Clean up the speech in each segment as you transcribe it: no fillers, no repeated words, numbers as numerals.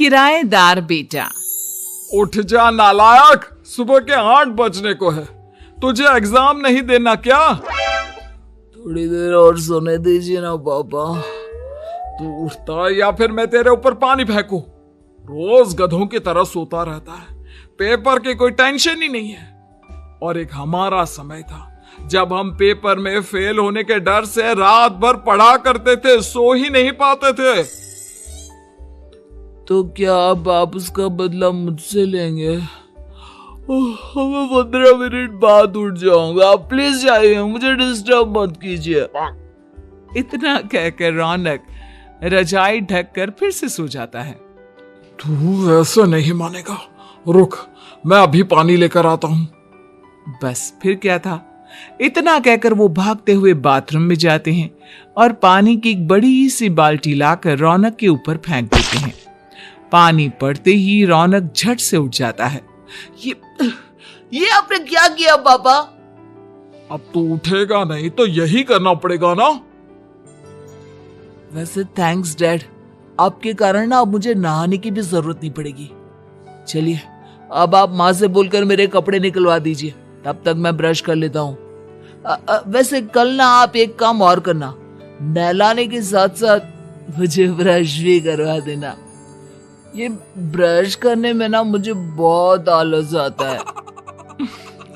किराएदार बेटा। उठ जा नालायक, सुबह के 8 बजने को है, तुझे एग्जाम नहीं देना क्या? थोड़ी देर और सोने दीजिए ना पापा। तू उठता या फिर मैं तेरे ऊपर पानी फेंकूं? रोज गधों की तरह सोता रहता है, पेपर की कोई टेंशन ही नहीं है। और एक हमारा समय था जब हम पेपर में फेल होने के डर से रात भर पढ़ा करते थे, सो ही नहीं पाते थे। तो क्या आप उसका बदला मुझसे लेंगे? मैं 15 मिनट बाद उठ जाऊंगा, आप प्लीज जाइए, मुझे डिस्टर्ब मत कीजिए। इतना कहकर रौनक रजाई ढककर फिर से सो जाता है। तू वैसे नहीं मानेगा, रुक मैं अभी पानी लेकर आता हूं। बस फिर क्या था, इतना कहकर वो भागते हुए बाथरूम में जाते हैं और पानी की एक बड़ी सी बाल्टी लाकर रौनक के ऊपर फेंक देते हैं। पानी पड़ते ही रौनक झट से उठ जाता है। ये आपने क्या किया पापा? अब तू उठेगा नहीं तो यही करना पड़ेगा ना। वैसे थैंक्स डैड, आपके कारण ना अब मुझे नहाने की भी जरूरत नहीं पड़ेगी। चलिए अब आप माँ से बोलकर मेरे कपड़े निकलवा दीजिए, तब तक मैं ब्रश कर लेता हूँ। वैसे कल ना आप एक काम और करना, नहलाने के साथ साथ मुझे ब्रश भी करवा देना। ये ब्रश करने में ना मुझे बहुत आलस आता है।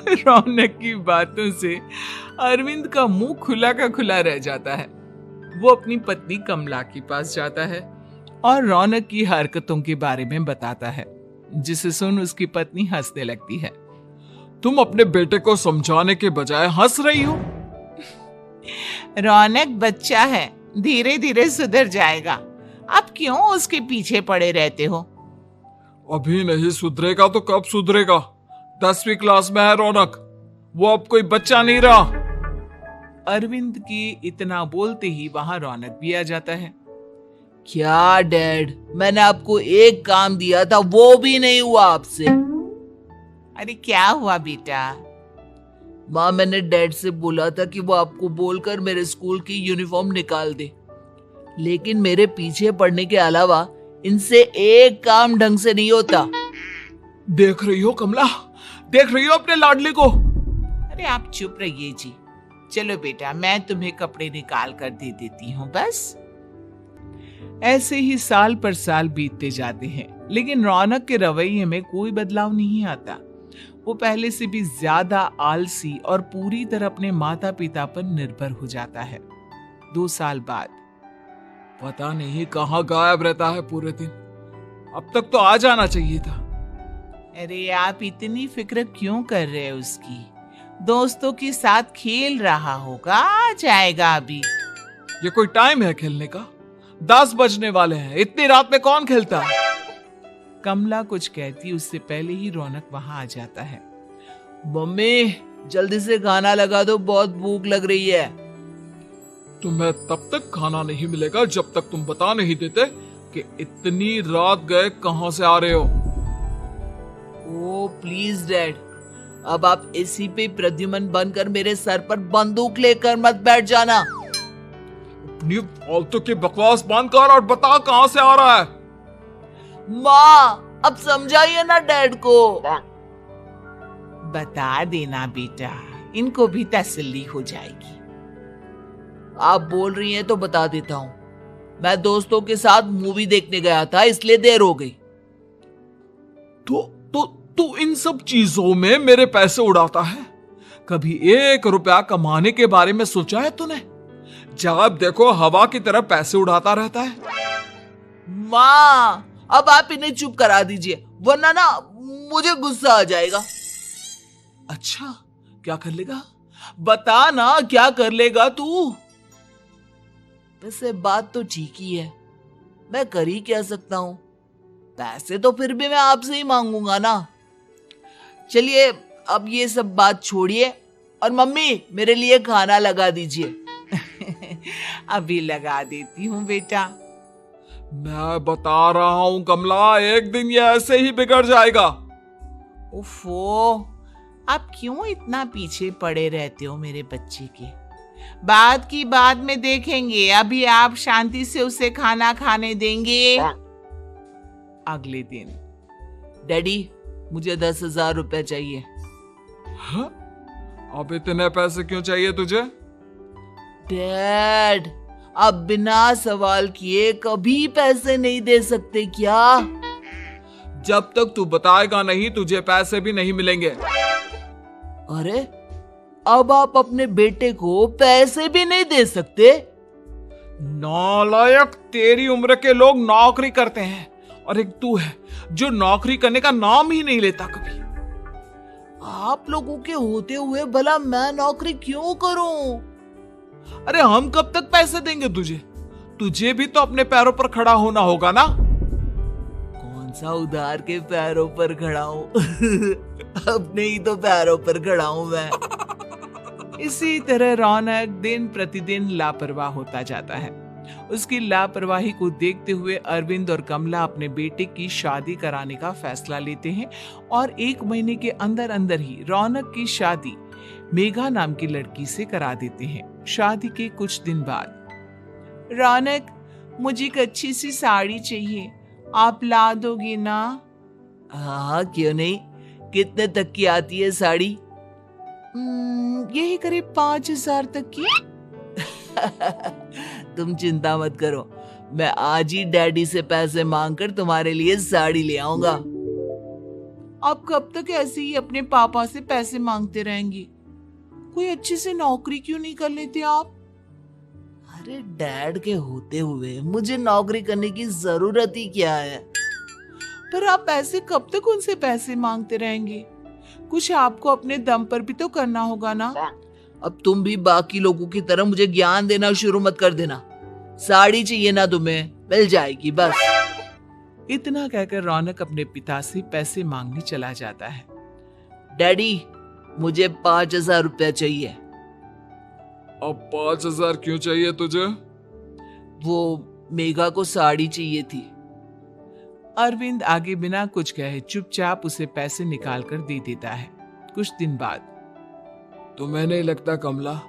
रौनक की बातों से अरविंद का मुंह खुला का खुला रह जाता है। वो अपनी पत्नी कमला के पास जाता है और रौनक की हरकतों के बारे में बताता है, जिसे सुन उसकी पत्नी हंसने लगती है। तुम अपने बेटे को समझाने के बजाय हंस रही हो। रौनक बच्चा है, धीरे धीरे सुधर जाएगा, आप क्यों उसके पीछे पड़े रहते हो? अभी नहीं सुधरेगा तो कब सुधरेगा? 10वीं क्लास में है रौनक, वो अब कोई बच्चा नहीं रहा। अरविंद की इतना बोलते ही वहां रौनक भी आ जाता है। क्या डैड, मैंने आपको एक काम दिया था, वो भी नहीं हुआ आपसे। अरे क्या हुआ बेटा? माँ, मैंने डैड से बोला था कि वो आपको बोलकर मेरे स्कूल की यूनिफॉर्म निकाल दे, लेकिन मेरे पीछे पड़ने के अलावा इनसे एक काम ढंग से नहीं होता। देख रही हो कमला, देख रही हो अपने लाडले को? अरे आप चुप रहिए जी। चलो बेटा, मैं तुम्हें कपड़े निकाल कर दे देती हूँ। बस ऐसे ही साल पर साल बीतते जाते हैं, लेकिन रौनक के रवैये में कोई बदलाव नहीं आता। वो पहले से भी ज्यादा आलसी और पूरी तरह अपने माता पिता पर निर्भर हो जाता है। 2 साल बाद पता नहीं कहाँ गायब रहता है पूरे दिन, अब तक तो आ जाना चाहिए था। अरे आप इतनी फिक्र क्यों कर रहे हो उसकी? दोस्तों के साथ खेल रहा होगा, आ जाएगा अभी। ये कोई टाइम है खेलने का? 10 बजने वाले हैं, इतनी रात में कौन खेलता है? कमला कुछ कहती उससे पहले ही रौनक वहां आ जाता है। मम्मी जल्दी से खाना लगा दो, बहुत भूख लग रही है। तुम्हें तब तक खाना नहीं मिलेगा जब तक तुम बता नहीं देते कि इतनी रात गए कहां से आ रहे हो। ओ प्लीज डैड, अब आप एसी पे प्रद्युमन बनकर मेरे सर पर बंदूक लेकर मत बैठ जाना। अपनी फालतू की बकवास बंद कर और बता कहां से आ रहा है। माँ अब समझाइए ना डैड को। बता देना बेटा, इनको भी तसल्ली हो जाएगी। आप बोल रही हैं तो बता देता हूँ, मैं दोस्तों के साथ मूवी देखने गया था, इसलिए देर हो गई। तो इन सब चीजों में मेरे पैसे उड़ाता है? कभी 1 रुपया कमाने के बारे में सोचा है तूने? जब देखो हवा की तरह पैसे उड़ाता रहता है। माँ अब आप इन्हें चुप करा दीजिए, वरना ना मुझे गुस्सा आ जाएगा। अच्छा क्या कर लेगा? बता ना क्या कर लेगा तू? वैसे बात तो ठीक ही है, मैं कर ही क्या सकता हूँ, पैसे तो फिर भी मैं आपसे ही मांगूंगा ना। चलिए अब ये सब बात छोड़िए और मम्मी मेरे लिए खाना लगा दीजिए। अभी लगा देती हूँ बेटा। मैं बता रहा हूँ कमला, एक दिन ये ऐसे ही बिगड़ जाएगा। उफ़ो, आप क्यों इतना पीछे पड़े रहते हो मेरे बच्चे के? बात की बाद में देखेंगे, अभी आप शांति से उसे खाना खाने देंगे? अगले दिन। डैडी, मुझे 10,000 रुपए चाहिए। हाँ? अब इतने पैसे क्यों चाहिए तुझे? डैड, आप बिना सवाल किए कभी पैसे नहीं दे सकते क्या? जब तक तू बताएगा नहीं तुझे पैसे भी नहीं मिलेंगे। अरे, अब आप अपने बेटे को पैसे भी नहीं दे सकते? नालायक, तेरी उम्र के लोग नौकरी करते हैं और एक तू है जो नौकरी करने का नाम ही नहीं लेता कभी। आप लोगों के होते हुए भला मैं नौकरी क्यों करूं? अरे हम कब तक पैसे देंगे तुझे? तुझे भी तो अपने पैरों पर खड़ा होना होगा ना। कौन सा उधार के पैरों पर खड़ा हूं? अपने ही तो पैरों पर खड़ा हूं मैं। इसी तरह रौनक दिन प्रतिदिन लापरवाह होता जाता है। उसकी लापरवाही को देखते हुए अरविंद और कमला अपने बेटे की शादी कराने का फैसला लेते हैं और 1 महीने के अंदर अंदर ही रौनक की शादी मेघा नाम की लड़की से करा देते हैं। शादी के कुछ दिन बाद, रौनक, मुझे एक अच्छी सी साड़ी चाहिए, आप ला दोगे ना? हाँ, क्यों नहीं। कितने तक की आती है साड़ी? यही करीब 5,000 तक की। तुम चिंता मत करो, मैं आज ही डैडी से पैसे मांगकर तुम्हारे लिए साड़ी ले आऊंगा। आप कब तक ऐसे ही अपने पापा से पैसे मांगते रहेंगी? कोई अच्छी सी नौकरी क्यों नहीं कर लेते आप? अरे डैड के होते हुए मुझे नौकरी करने की जरूरत ही क्या है? पर आप ऐसे कब तक उनसे पैसे मांगते रहेंगे? कुछ आपको अपने दम पर भी तो करना होगा ना। अब तुम भी बाकी लोगों की तरह मुझे ज्ञान देना शुरू मत कर देना। साड़ी चाहिए ना तुम्हें, मिल जाएगी बस। इतना कहकर रौनक अपने पिता से पैसे मांगने चला जाता है। डैडी, मुझे 5,000 रुपया चाहिए। अब 5,000 क्यों चाहिए तुझे? वो मेघा को साड़ी चाहिए थी। अरविंद आगे बिना कुछ कहे चुपचाप उसे पैसे निकाल कर दे देता है। कुछ दिन बाद, तुम्हें नहीं लगता कमला,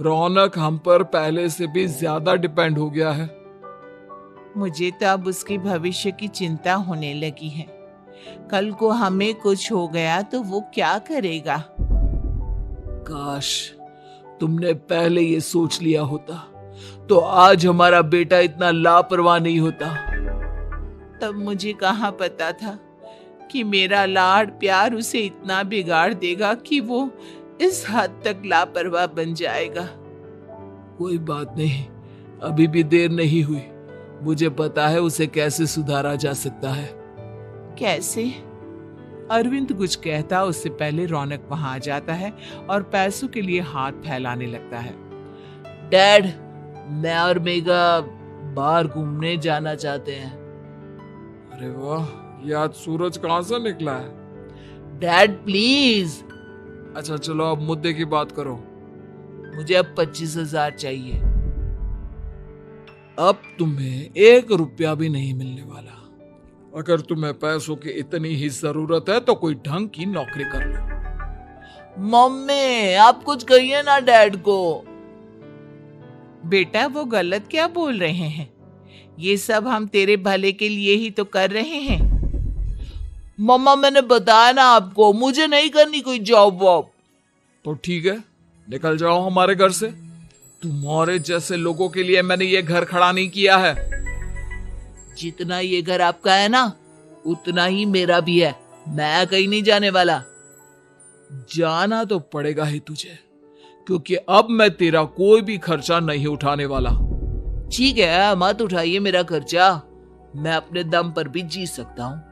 रौनक हम पर पहले से भी ज्यादा डिपेंड हो गया है? मुझे तो अब उसके भविष्य की चिंता होने लगी है। कल को हमें कुछ हो गया तो वो क्या करेगा? काश तुमने पहले ये सोच लिया होता तो आज हमारा बेटा इतना लापरवाह नहीं होता। तब मुझे कहाँ पता था कि मेरा लाड प्यार उसे इतना बिगाड़ देगा कि वो इस हद तक लापरवाह बन जाएगा। कोई बात नहीं, अभी भी देर नहीं हुई। मुझे पता है उसे कैसे सुधारा जा सकता है। कैसे? अरविंद कुछ कहता उससे पहले रौनक वहां आ जाता है और पैसों के लिए हाथ फैलाने लगता है। डैड, मैं और मेघा बाहर घूमने जाना चाहते हैं। अरे वाह, ये आज सूरज कहां से निकला है? Dad please. अच्छा चलो अब मुद्दे की बात करो। मुझे अब 25,000 चाहिए। अब तुम्हें 1 रुपया भी नहीं मिलने वाला। अगर तुम्हें पैसों की इतनी ही जरूरत है तो कोई ढंग की नौकरी कर लो। मम्मी, आप कुछ कहिए ना डैड को। बेटा, वो गलत क्या बोल रहे हैं? ये सब हम तेरे भले के लिए ही तो कर रहे हैं। मम्मा, मैंने बताया ना आपको, मुझे नहीं करनी कोई जॉब वॉब। तो ठीक है, निकल जाओ हमारे घर से। तुम्हारे जैसे लोगों के लिए मैंने ये घर खड़ा नहीं किया है। जितना ये घर आपका है ना, उतना ही मेरा भी है। मैं कहीं नहीं जाने वाला। जाना तो पड़ेगा ही तुझे, क्योंकि अब मैं तेरा कोई भी खर्चा नहीं उठाने वाला। ठीक है, मत उठाइए मेरा खर्चा, मैं अपने दम पर भी जी सकता हूँ।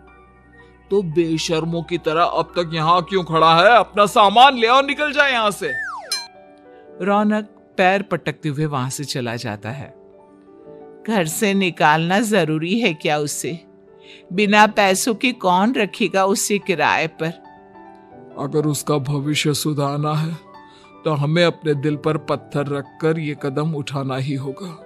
तो बेशर्मों की तरह अब तक यहाँ क्यों खड़ा है? अपना सामान ले और निकल जाए यहाँ से। रौनक पैर पटकते हुए वहां से चला जाता है। घर से निकालना जरूरी है क्या उसे? बिना पैसों के कौन रखेगा उसे किराए पर? अगर उसका भविष्य सुधारना है तो हमें अपने दिल पर पत्थर रखकर ये कदम उठाना ही होगा।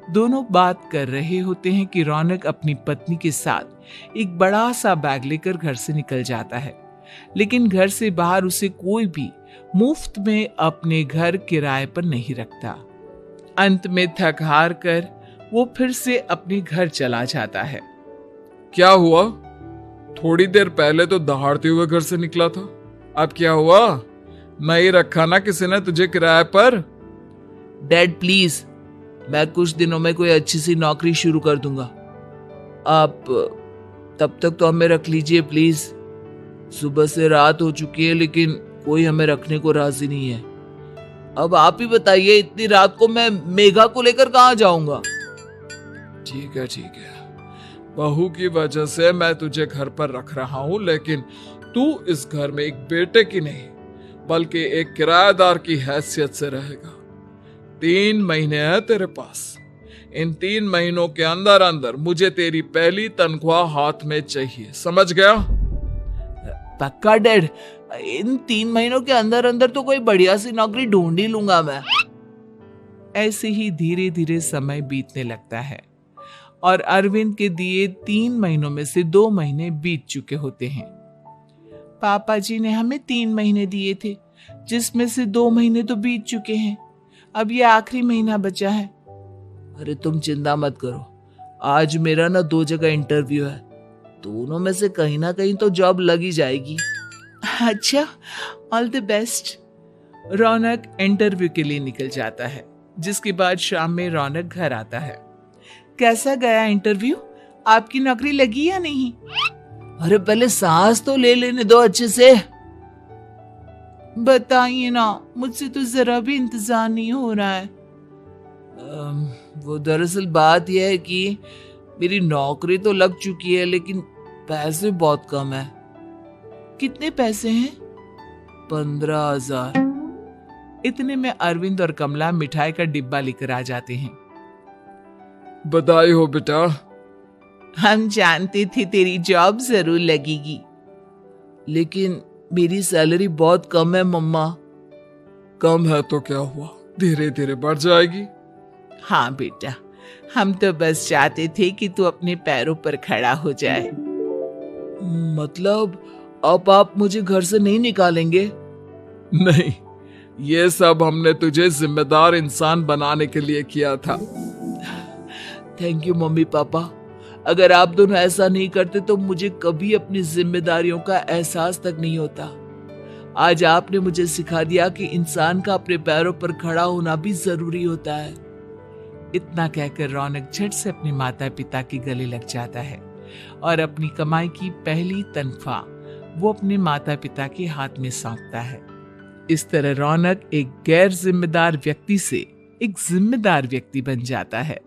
दोनों बात कर रहे होते हैं कि रौनक अपनी पत्नी के साथ एक बड़ा सा बैग लेकर घर से निकल जाता है, लेकिन घर से बाहर उसे कोई भी मुफ्त में अपने घर किराए पर नहीं रखता। अंत में थक हार कर वो फिर से अपने घर चला जाता है। क्या हुआ? थोड़ी देर पहले तो दहाड़ते हुए घर से निकला था, अब क्या हुआ? नहीं रखा ना किसी ने तुझे किराए पर? डैड प्लीज, मैं कुछ दिनों में कोई अच्छी सी नौकरी शुरू कर दूंगा, आप तब तक तो हमें रख लीजिए प्लीज। सुबह से रात हो चुकी है लेकिन कोई हमें रखने को राजी नहीं है। अब आप ही बताइए, इतनी रात को मैं मेघा को लेकर कहाँ जाऊंगा? ठीक है, बहू की वजह से मैं तुझे घर पर रख रहा हूं, लेकिन तू इस घर में एक बेटे की नहीं बल्कि एक किराएदार की हैसियत से रहेगा। 3 महीने है तेरे पास। इन 3 महीनों के अंदर अंदर मुझे तेरी पहली तनख्वाह हाथ में चाहिए, समझ गया? पक्का डैड, इन 3 महीनों के अंदर अंदर तो कोई बढ़िया सी नौकरी ढूंढ ही लूंगा मैं। ऐसे ही धीरे धीरे समय बीतने लगता है और अरविंद के दिए 3 महीनों में से 2 महीने बीत चुके होते हैं। पापा जी ने हमें 3 महीने दिए थे, जिसमें से 2 महीने तो बीत चुके हैं। अब ये आखिरी महीना बचा है। अरे तुम चिंता मत करो, आज मेरा ना 2 जगह इंटरव्यू है, दोनों में से कहीं ना कहीं तो जॉब लग ही जाएगी। अच्छा, all the best. Raunak interview के लिए निकल जाता है, जिसके बाद शाम में रौनक घर आता है। कैसा गया इंटरव्यू? आपकी नौकरी लगी या नहीं? अरे पहले सांस तो ले लेने दो अच्छे से। बताइए ना, मुझसे तो जरा भी इंतजार नहीं हो रहा है। वो दरअसल बात यह है कि मेरी नौकरी तो लग चुकी है लेकिन पैसे बहुत कम है। कितने पैसे हैं? 15,000। इतने में अरविंद और कमला मिठाई का डिब्बा लेकर आ जाते हैं। बधाई हो बेटा। हम जानते थे तेरी जॉब जरूर लगेगी। लेकिन मेरी सैलरी बहुत कम है मम्मा। कम है तो क्या हुआ, धीरे धीरे बढ़ जाएगी। हाँ बेटा, हम तो बस चाहते थे कि तू अपने पैरों पर खड़ा हो जाए। मतलब अब आप मुझे घर से नहीं निकालेंगे? नहीं, ये सब हमने तुझे जिम्मेदार इंसान बनाने के लिए किया था। थैंक यू मम्मी पापा, अगर आप दोनों ऐसा नहीं करते तो मुझे कभी अपनी जिम्मेदारियों का एहसास तक नहीं होता। आज आपने मुझे सिखा दिया कि इंसान का अपने पैरों पर खड़ा होना भी जरूरी होता है। इतना कहकर रौनक झट से अपने माता पिता के गले लग जाता है और अपनी कमाई की पहली तनख्वाह वो अपने माता पिता के हाथ में सौंपता है। इस तरह रौनक एक गैर जिम्मेदार व्यक्ति से एक जिम्मेदार व्यक्ति बन जाता है।